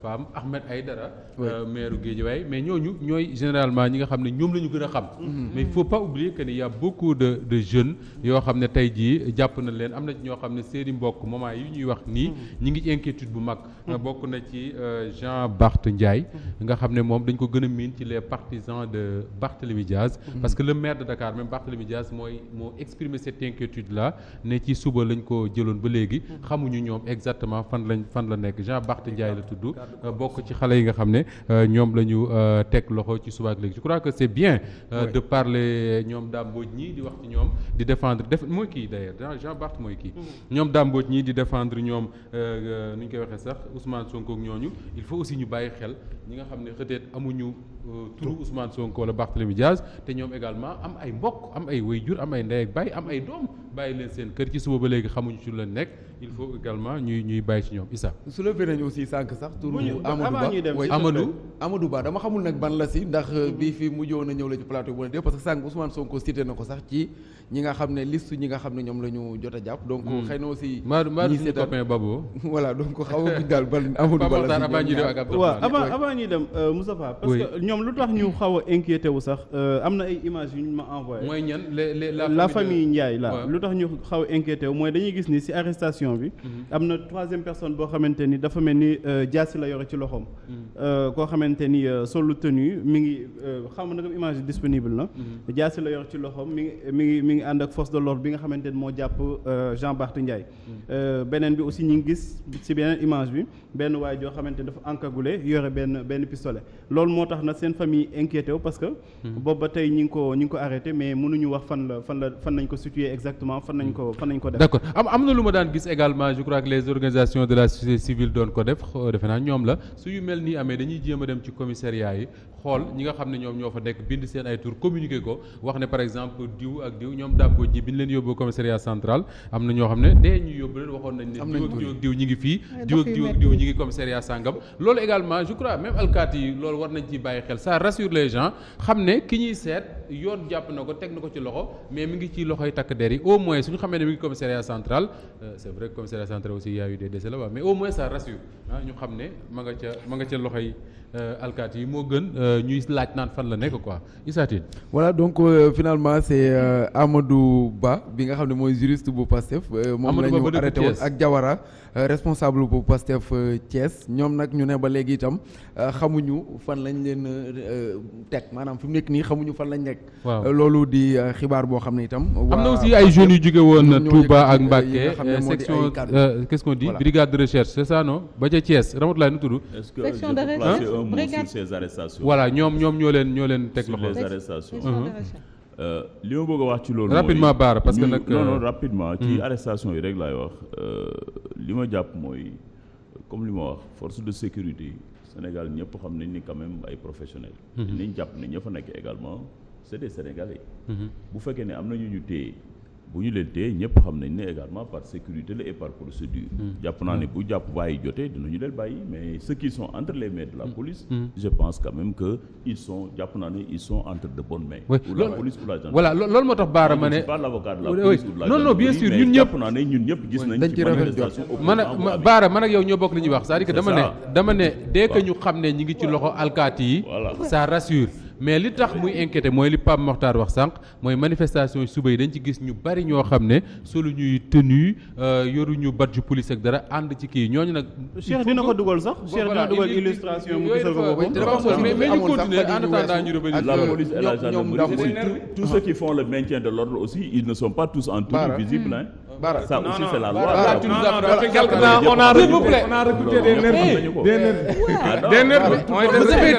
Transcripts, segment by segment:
Fam Ahmed Aïdara maire Guédiawaye mais ñooy généralement ñi nga xam ne ñoom la ñu gën a xam mais il faut pas oublier que ni y a beaucoup de jeunes yoo xam ne tey jii jàpp na leen am na ñoo xam ne seeni mbokk moment yi ñuy wax nii ñi ngi ci inquiétude bu mag bokk na ci Jean Barth Ndiaye nga xam ne moom dañ ko gën a miin ci les partisans de Barthélémy Diaz parce que le maire de Dakar même Barthélémy Diaz moo exprimé cette inquiétude là ne ci suba lañ ko jëloon ba léegi xamuñu ñoom exactement fan la nekk Jean Barth Ndiaye la tudd bokk ci xale yi nga xam ne ñoom la ñu teg loxo ci suba ak léegi je crois que c'est bien de parler ñoom Dame Mbodj ñii di wax ci ñoom di défendre mooy kii d'ailleurs Jean Barth mooy kii ñoom Dame Mbodj ñii di défendre ñoom nu ñu koy waxee sax Ousmane Sonko ak ñooñu il faut aussi ñu bàyyi xel ñi nga xam ne peut-être amuñu turu Ousmane Sonko wala Barthélémy Diaz te ñoom également am ay mbokk am ay waajur am ay ndey ak baay am ay doom bàyyi leen seen kër ci suba ba léegi xamuñu ci lu leen nekk il faut également ñuy bàyyi ci ñoom Issa soulevé nañu aussi sànq sax turu Amadou Ba dama xamul nag ban la si ndax bii fi mujjoon a ñëw la ci plateau bu ne dé parce que sànq Ousmane Sonko cité na ko sax ci ñi nga xam ne liste ñi nga xam ne ñoom la ñu jot a jàpp donc xëy na aussi maa suñu copain Babo voilà donc xaw a guñ daal ban Amadou Ba la avant ñuy dem Moustapha parce que ñoom lu tax ñu xaw a inquiété wu sax am na ay images yu ñu ma envoyé mooy ñan la famille Ndiaye la lu tax ñu xaw a inquiété wu mooy dañuy gis ni ci arrestation bi am na troisième personne boo xamante ni dafa mel ni jaasi la yore ci loxoom koo xamante ni solu tenue mi ngi xam na image yi disponible na jaasi la yor ci loxoom mi ngi ànd ak force de l'ordre bi nga xamante ni moo jàpp Jean Barth Ndiaye beneen bi aussi ñu ngi gis ci beneen image bi benn waay joo xamante ni dafa encagoulé yore benn pistolet loolu moo tax na seen famille inquiété wu parce que boobu ba tey ñi ngi ko arrêté mais mënuñu wax fan nañ ko situé exactement fan nañ ko def. D'accord am na lu ma daan gis également je crois que les organisations de la société civile doon ko def defe naa ñoom la su yu mel nii amee dañuy jéem a dem ci commissariat yi xool ñi nga xam ne ñoom ñoo fa nekk bind seen ay tour communiquer ko wax ne par exemple diw ak diw ñoom dàmboo ji bi ñu leen yóbbu commissariat central am na ñoo xam ne dee ñu yóbbu leen waxoon nañ ne diw ak diw ñi ngi fii diw ak diw ñi ngi commissariat sàngam loolu également je crois même alkaati yi loolu war nañ ciy bàyyi xel ça rassure les gens xam ne ki ñuy seet yoon jàpp na ko teg na ko ci loxo mais mi ngi ci loxoy takk der yi au moins suñu xamee ne mi ngi commissariat central c'est vrai que commissariat central aussi y a eu des décès là-bas mais au moins ça rassure ñu xam ne ma nga ca loxoy alkaati yi moo gën ñuy laaj naan fan la nekk quoi Issa Tine voilà donc finalement c'est Amadou Ba bi nga xam ne mooy juriste bu Pastef moom la ñu arrêté woon ak Diawara responsable bu Pastef Thiès ñoom nag ñu ne ba léegi itam xamuñu fan lañ leen teg maanaam fi mu nekk nii xamuñu fan lañ nekk loolu di xibaar boo xam ne itam am na aussi ay jeunes yu jóge woon Touba ak Mbacké section qu'est-ce qu'on dit brigade de recherche c'est ça non ba ca Thiès Ramatoulaye nu tudd section de recherche sur ces arrestations. voilà ñoom ñoo leen teg loxo. sur les arrestations. li ma bëgg a wax ci loolu. rapidement Bara parce que nag. non rapidement. ci arrestation yi rek laay wax li ma jàpp mooy comme li ma wax force de sécurité yi Sénégal ñëpp xam nañ ni quand même ay professionnels. nañ jàpp ne ña fa nekk également c'est des Sénégalais. bu fekkee ne am na ñu téye. bu ñu leen téye ñëpp xam nañ ne également par sécurité la et par procédure. jàpp naa ne bu jàpp bàyyi jotee dinañu leen bàyyi mais ceux qui sont entre les mains de la police. je pense quand même que jàpp naa ne ils sont entre de bonnes mains. oui ou la police ou la gendarmerie. voilà loolu moo tax Bara ma ne. je ne suis pas l'avocat de la police ou de la gendarmerie. non bien sûr ñun ñëpp jàpp naa ne ñun ñëpp gis nañ ci manifestation. Bara man ak yow ñoo bokk li ñuy wax c'est-à-dire que dama ne dès que ñu xam ne ñi ngi ci loxo alkaati yi. ça rassure. mais li tax muy inquiété mooy li Pape Mokhtar wax sànq mooy manifestation suba yi dañ ci gis ñu bari ñoo xam ne solo ñuy tenue yoruñu badge police ak dara ànd ci kii ñooñu nag. Cheikh dina ko dugal sax. Cheikh dina dugal illustration mu gisal ko boppam. mais ñu continuer en attendant ñu revenir. La police et la gendarmerie tous ceux qui font le maintien de l'ordre aussi ils ne sont pas tous en tenue visible hein. Ça aussi c'est la loi. On a recruté des nervis. Des nervis.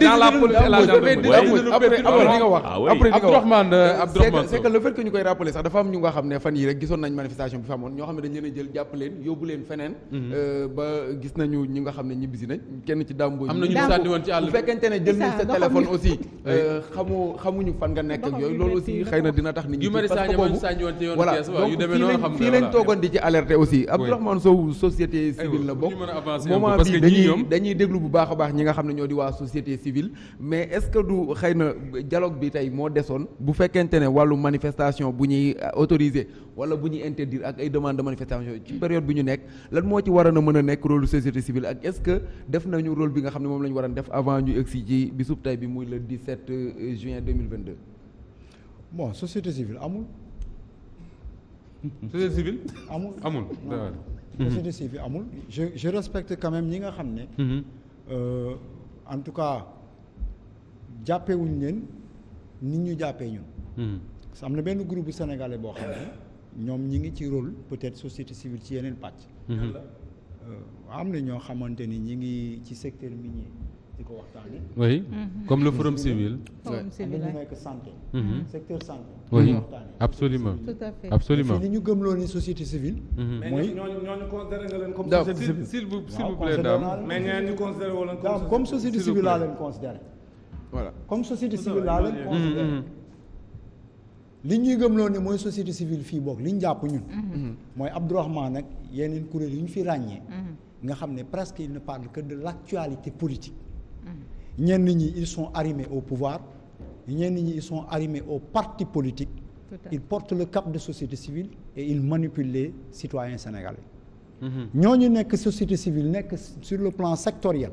Dans la police et la gendarmerie. Abdourahmane c'est que le fait que ñu koy rappeler sax dafa am ñu nga xam ne fan yi rek gisoon nañ manifestation bi fa amoon ñoo xam ne dañ leen a jël jàpp leen yóbbu leen feneen ba gis nañu ñi nga xam ne ñibbisi nañ kenn ci dàmbo am na ñu sànni woon ci àll bu fekkente ne jël nañ sa téléphone aussi xamuñu fan nga nekk ak yooyu loolu aussi xëy na dina tax nit ñi parce que boobu voilà donc fii lañ dañ toogoon di ci alerter aussi Abdourahmane Sow société civile la bokk moment bi dañuy déglu bu baax a baax ñi nga xam ne ñoo di waa société civile mais est-ce que du xëy na dialogue bi tey moo desoon bu fekkente ne wàllu manifestation bu ñuy autoriser wala bu ñuy interdire ak ay demande de manifestation ci période bi ñu nekk lan moo ci waroon a mën a nekk rôle société civile ak est-ce que def nañu rôle bi nga xam ne moom la ñu waroon def avant ñu egsi ci bisub tey bi muy le 17 juin 2022. bon société civile amul. société civile. amul. société civile amul je respecte quand même ñi nga xam ne. En tout cas jàppewuñ leen nit ñu jàppee ñun. parce que am na benn groupe sénégalais boo xam ne ñoom ñi ngi ci rôle peut-être société civile ci yeneen pàcc. am na ñoo xamante ni ñi ngi ci secteur minier di ko waxtaanee. oui comme le forum civil. forum civil ñu nekk santé. secteur santé. oui absolument tout à fait absolument. li ñu gëmloo ni société civile. mooy ñooñu considéré nga leen comme société civile. s'il vous plaît daam mais ñeneen ñu considéré wala comme société civile laa leen considéré. voilà comme société civile laa leen considéré. li ñuy gëmloo ne mooy société civile fii boog li ñu jàpp ñun. mooy Abdourahmane nag yeneen kuréel yu ñu fi ràññee. nga xam ne presque il ne parle que de l'actualité politique. ñenn ñi ils sont arrimés au pouvoir ñenn ñi ils sont arrimés aux partis politiques. Ils portent le cap de société civile et ils manipulent les citoyens sénégalais. ñooñu nekk société civile nekk sur le plan sectoriel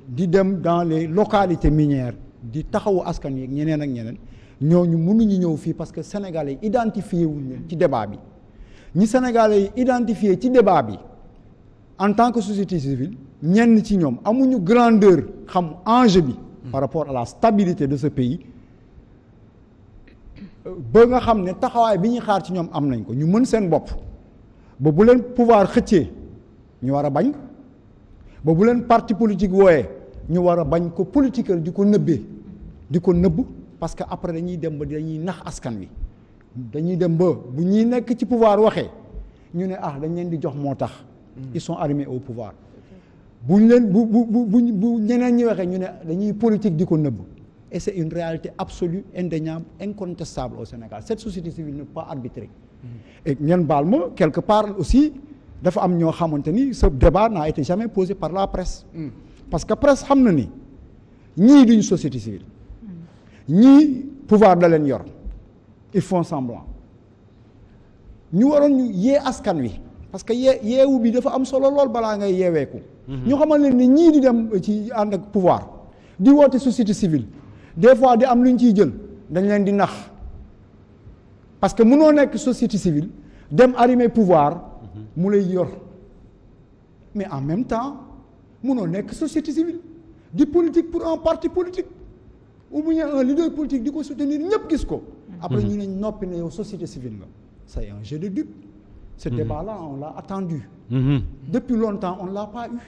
di dem dans les localités minières di taxawu askan wi ñeneen ak ñeneen ñooñu mënuñu ñëw fii parce que sénégalais yi identifié wuñ leen ci débat bi ñi sénégalais yi identifié ci débat bi en tant que société civile ñenn ci ñoom amuñu grandeur xam enjeu bi par rapport à la stabilité de ce pays ba nga xam ne taxawaay bi ñuy xaar ci ñoom am nañ ko ñu mën seen bopp ba bu leen pouvoir xëccee ñu war a bañ ba bu leen parti politique wooyee ñu war a bañ ko politiqueur di ko nëbbee di ko nëbb parce que après dañuy dem ba dañuy nax askan wi dañuy dem ba bu ñuy nekk ci pouvoir waxee ñu ne dañ leen di jox moo tax ils sont arrimés au pouvoir buñ leen bu ñeneen ñi waxee ñu ne dañuy politique di ko nëbb et c'est une réalité absolue indéniable incontestable au Sénégal cette société civile ne peut pas arbitrer et ngeen baal ma quelque part aussi dafa am ñoo xamante ni ce débat n'a été jamais posé par la presse parce que presse xam na ni ñii duñ société civile ñii pouvoir da leen yor ils font semblant ñu waroon ñu yee askan wi parce que yeewu bi dafa am solo lool balaa ngay yeeweeku ñu xamal leen ni ñii di dem ci ànd ak pouvoir di woote société civile des fois di am lu ñu ciy jël dañ leen di nax parce que mënoo nekk société civile dem arrimer pouvoir mu lay yor mais en même temps mënoo nekk société civile di politique pour un parti politique ou bien un leader politique di ko soutenir ñëpp gis ko après ñu ne noppi ne yow société civile nga c'est un jeu de dupe ce débat-là on l'a attendu depuis longtemps on ne l'a pas eu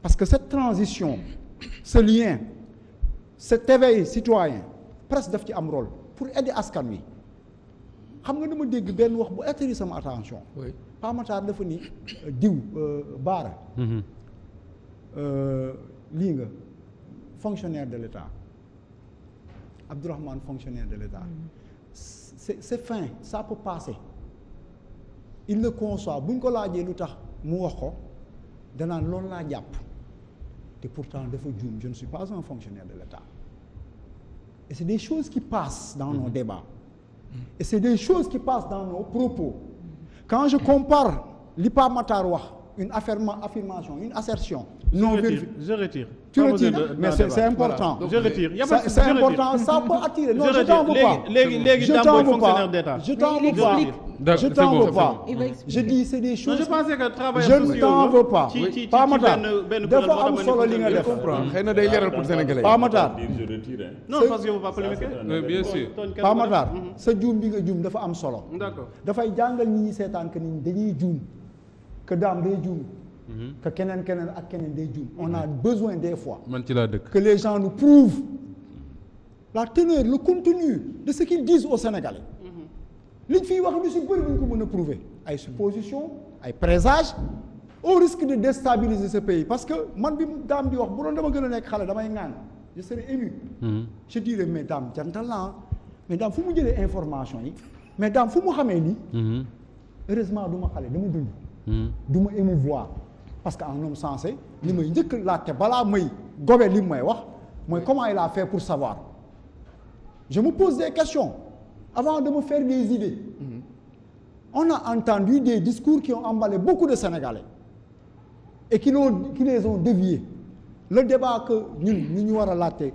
parce que cette transition ce lien cet éveil citoyen presque daf ci am rôle pour aider askan wi xam nga dama dégg benn wax bu attiré sama attention Pa Matar dafa ni diw Baara lii nga fonctionnaire de l'État Abdourahmane fonctionnaire de l'État c'est fin ça peut passer il le conçoit bu ñu ko laajee lu tax mu wax ko danaan loolu laa jàpp te pourtant dafa juum je ne suis pas un fonctionnaire de l'État et c'est des choses qui passent dans nos débats et c'est des choses qui passent dans nos propos quand je compare li Pa Matar wax une affirmation une assertion non vérifiée je retire tu retires mais c'est important je retire c'est important ça peut attirer non je t'en veux pas léegi Dame Boye fonctionnaire d'État je t'en veux pas je t'en veux pas je dis c'est des choses je pensais que travail je ne t'en veux pas Pa Matar dafa am solo li nga def xëy na day leeral pour sénégalais Pa Matar non parce que vous pas polémiquer bien sûr Pa Matar sa juum bi nga juum dafa am solo d'accord dafay jàngal ñi seetaan que ni dañuy juum que Dame day juum que keneen ak keneen day juum on a besoin des fois man ci laa dëkk que les gens nous prouvent la teneur le contenu de ce qu'ils disent aux Sénégalais liñ fiy wax lu si bëri duñ ko mën a prouver ay suppositions ay présages au risque de déstabiliser ce pays parce que man bi Dame di wax bu doon dama gën a nekk xale damay ŋaan je serais ému je dirais mais Dame jantal la mais Dame fu mu jëlee information yi mais Dame fu mu xamee lii heureusement du ma xale dama dund. du ma émouvoir parce que un homme sensé li may njëkk laajte balaa may gobe li may wax mooy comment il a fait pour savoir. Je me pose des questions avant de me faire des idées. On a entendu des discours qui ont emballé beaucoup de Sénégalais et qui les ont déviés. Le débat que ñu war a laajte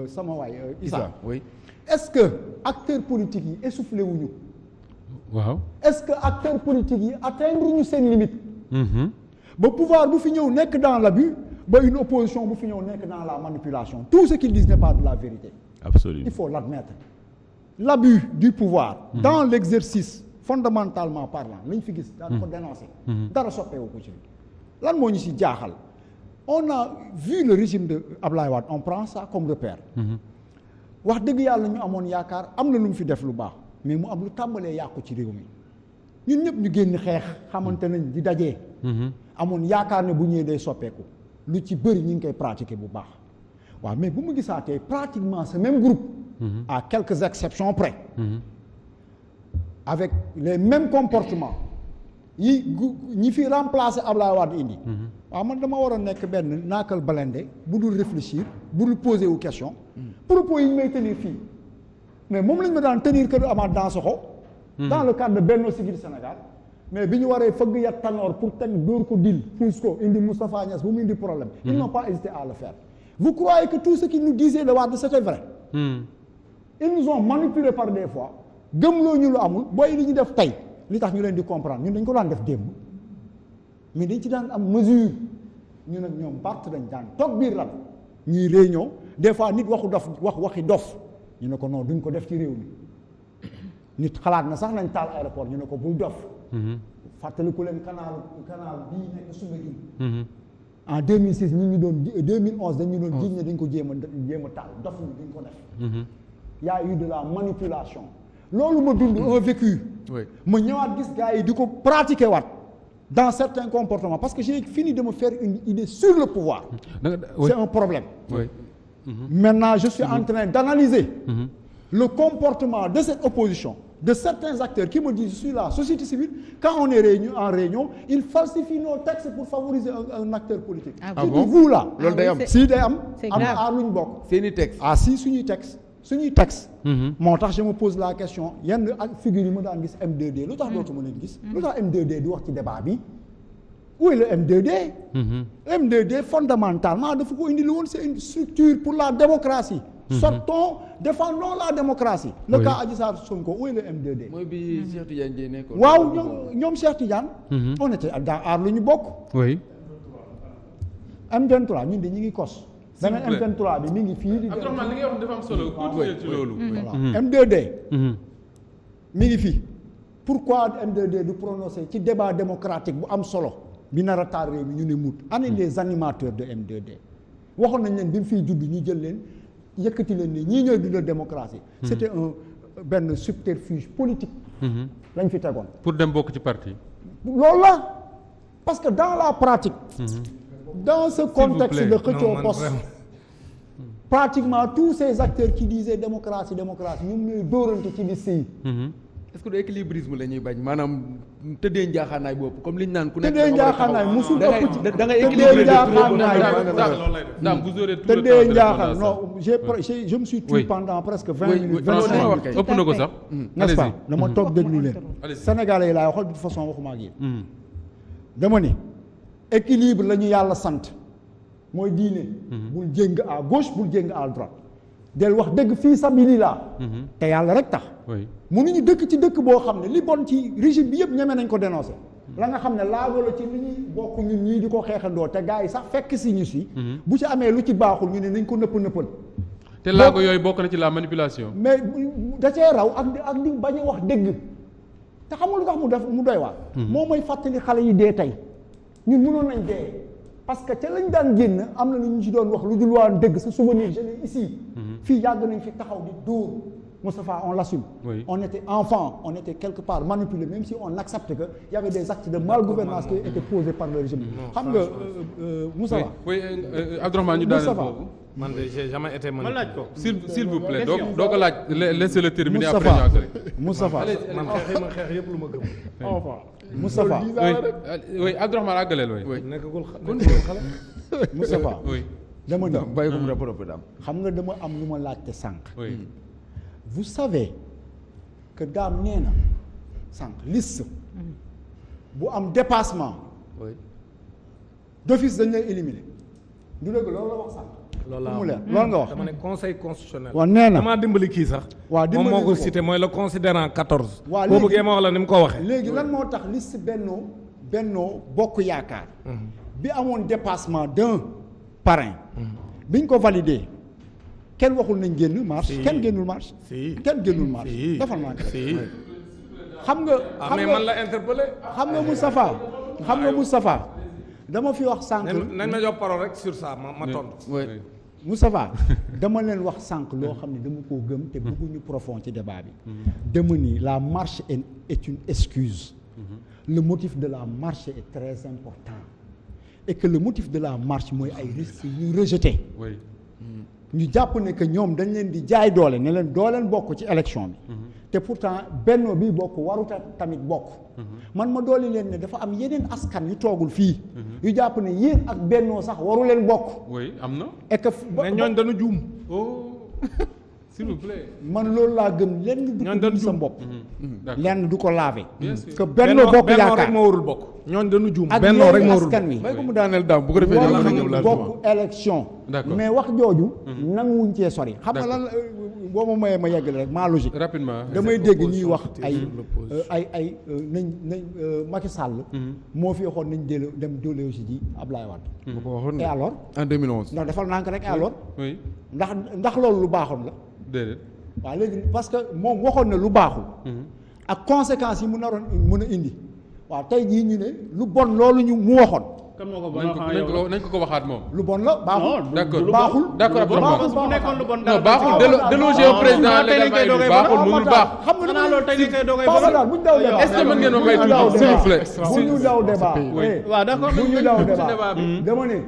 sama waay Issa. Oui. Est-ce que acteurs politiques yi essoufflé wuñu? waaw. Est-ce que acteurs politiques yi atteindre ñu seen limite? ba pouvoir bu fi ñëw nekk dans l'abus, ba une opposition bu fi ñëw nekk dans la manipulation. Tout ce qu'ils disent n'est pas de la vérité. Absolument. Il faut l'admettre. L'abus du pouvoir dans l'exercice fondamentalement parlant li ñu fi gis daan ko dénoncer. dara soppeewu ko ci lan moo ñu ci jaaxal. On a vu le régime de Ablaye Wade, on prend ça comme repère. wax dëgg yàlla ñu amoon yaakaar am na lu mu fi def lu baax mais mu am lu tàmbalee yàqu ci réew mi ñun ñëpp ñu génn xeex xamante nañ di dajee. amoon yaakaar ne bu ñëwee day soppeeku lu ci bëri ñu ngi koy pratiquer bu baax waaw mais bu mu gisaatee pratiquement ce même groupe. à quelques exceptions près. avec les mêmes comportements ñi fi remplacer Ablaye Wade indi. waaw man dama war a nekk benn naakal balende bu dul réfléchir bu dul poser wu question. propos yi ñu may tenir fii mais moom lañ ma daan tenir kër Amath Dansokho. dans le cadre de Benno Siggil Sénégal. mais bi ñu waree fëgg yat Tanor pour teg dóor ko dil puus ko indi Moustapha Niasse bu mu indi problème. ils n'ont pas hésité à le faire. vous croyez que tout ce qu'ils nous disaient de Wade c'était vrai. ils nous ont manipulés par des fois gëmloo ñu lu amul booy li ñu def tey li tax ñu leen di comprendre ñun dañ ko daan def démb mais dañ ci daan am mesure ñu nag ñoom Barth dañ daan toog biir lan ñuy réunion des fois nit waxi dof ñu ne ko non duñ ko def ci réew mi nit xalaat na sax nañ taal aéroport ñu ne ko bul dof fàttaliku leen canal bii nekk Soumbédioune en 2006 ñu ngi doon 2011 dañu doon jiñ ne dañ ko jéem a taal dof ñu duñ ko def y a eu de la manipulation loolu ma dund un vécu ma ñëwaat gis gars yi di ko pratiquer waat dans certains comportements parce que j'ai fini de me faire une idée sur le pouvoir c'est un problème maintenant je suis en train d'analyser le comportement de cette opposition de certains acteurs qui me disent je suis la société civile quand on est en réunion ils falsifient nos textes pour favoriser un acteur politique vous là loolu day am si day am aar lu ñu bokk seeni texte si suñuy texte moo tax je me pose la question yenn ak figure yi ma daan gis M2D lu tax dootuma leen gis lu tax M2D di wax ci débat bi où est le M2D M2D fondamentalement dafa ko indi lu woon c'est une structure pour la démocratie sortons défendons la démocratie le cas Adji Sarr Sonko où est le M2D mooy bi Cheikh Tidiane Dièye nekkoon waaw ñoom Cheikh Tidiane on était dans aar lu ñu bokk M23 ñun de ñu ngi kos beneen M23 bi mi ngi fii di Abdourahmane li ngay wax dafa am solo continuer ci loolu M2D mi ngi fii pourquoi M2D du prononcer ci débat démocratique bu am solo bi nar a taal réew mi ñu ne mut ana les animateurs de M2D waxoon nañ leen bi mu fiy judd ñu jël leen yëkkati leen ni ñii ñooy dundal démocratie c'était benn subterfuge politique lañ fi tegoon pour dem bokk ci parti loolu la parce que dans la pratique dans ce contexte de xëccoo poste pratiquement tous ces acteurs qui disaient démocratie ñoom ñooy dóorante ci liste yi est-ce que du équilibrisme la ñuy bañ maanaam tëddee njaaxaanaay bopp comme li ñu naan ku nekk tëddee njaaxaanaay musul ëpp da ngay équilibré tëddee njaaxaan non je me suis tué pendant presque 20 minutes 25 minutes ëpp na ko sax n'est-ce pas dama toog déglu leen Sénégalais yi laay waxal de toute façon waxuma ak yéen dama ni équilibre la ñu yàlla sant mooy diine bul jéng à gauche bul jéng à droite del wax dëgg fii sabilillah te yàlla rek tax mënuñu dëkk ci dëkk boo xam ne li bon ci régime bi yëpp ñeme nañ ko dénoncer la nga xam ne laago la ci li ñuy bokk ñun ñii di ko xeexandoo te gars yi sax fekk si ñu si bu ci amee lu ci baaxul ñu ne nañ ko nëppal te laago yooyu bokk na ci la manipulation mais da cee raw ak di bañ a wax dëgg te xamul lu tax mu def mu doy waar moo may fàttali xale yi dee tey ñun mënoon nañ dee parce que ca lañ daan génn am na lu ñu ci doon wax lu dul waan dëgg sa souvenir je l'ai ici fii yàgg nañ fi taxaw di dóor Moustapha on l'assume on était enfant on était quelque part manipulé même si on accepte que y avait des actes de malgouvernance qui étaient posés par le régime xam nga Moustapha Abdourahmane ñu daaneel foofu man de j'ai jamais été ma laaj ko. s'il vous plaît doo ko laaj laissez-le terminer après Moustapha man xeex yëpp lu ma gëm. Moustapha oui Abdourahmane àggaleel oui nekkagul xale. Moustapha oui dama ni bàyyi ko mu répété daam. xam nga dama am lu ma laajte sànq. oui vous savez que daam nee na sànq liste bu am dépassement d'office dañ lay éliminer du dëgg loolu la wax sànq. loolu la mu leer loolu nga wax. dama ne conseil constitutionnel. waaw nee na damaa dimbali kii sax. waaw dimbali moom moo ko ko. cité mooy le considérant 14. waaw boo léegi bëggee ma wax la ni mu ko waxee. léegi lan moo tax liste bennoo bokk yaakaar. bi amoon dépassement d'un parrain. biñ ko validé kenn waxul nañ génn marche. kenn génnul marche. kenn génnul marche. defal naa ko xam nga. mais man la interpellé. xam nga Moustapha dama fi wax sànq. nañ ma jox parole rek sur ça ma tontu. Moustapha dama leen wax sànq loo xam ne dama koo gëm te bëgguñu profond ci débat bi. dama ni la marche est une excuse. le motif de la marche est très important. et que le motif de la marche mooy ay risques yu ñu rejeté. ñu jàpp ne que ñoom dañ leen di jaay doole ne leen doo leen bokk ci élection bi. te pourtant bennoo bi bokk waruta tamit bokk. man ma dooli leen ne dafa am yeneen askan yu toogul fii. yu jàpp ne yéen ak bennoo sax waru leen bokk. oui am na. et que mais ñooñ dañu juum. s'il vous plaît. man loolu laa gëm lenn du ko sa bopp. lenn du ko laver. que bennoo bokk yaakaar rek moo warul bokk. ñooñ dañu juum ak bennoo rek moo warul askan wi. bàyyi ko mu daaneel daam bu ko defee war ñëw nañu laal bokk élection. mais wax jooju. nanguwuñ cee sori. xam nga lan boo ma mayee ma yeggale rek maa logique. rapidement damay dégg ñuy wax ay nañ Macky Sall. moo fi waxoon nañ dem delloo si ji Ablaye Wade. bu ko waxoon et alors. en 2011. ndax defal naa ko rek et alors. oui ndax loolu lu baaxoon la. déedéet. waaw léegi parce que moom waxoon na lu baaxul. ak conséquences yi mu naroon mën a indi. waaw tey jii ñu ne lu bon loolu mu waxoon. kan moo ko nañ ko waxaat moom. lu bon la baaxul. d'accord baaxul. d'accord baaxul bu nekkoon lu bon. non baaxul déloger au président légalement yi baaxul mënul baax. xam nga xanaa loolu tey dañ koy doogay Papa daal bu ñu daw débat. est-ce que mën ngeen ma may tuuti s'il vous plaît. bu ñu daw débat. waaw d'accord bu ñu daw débat dama ne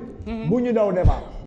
bu ñu daw débat.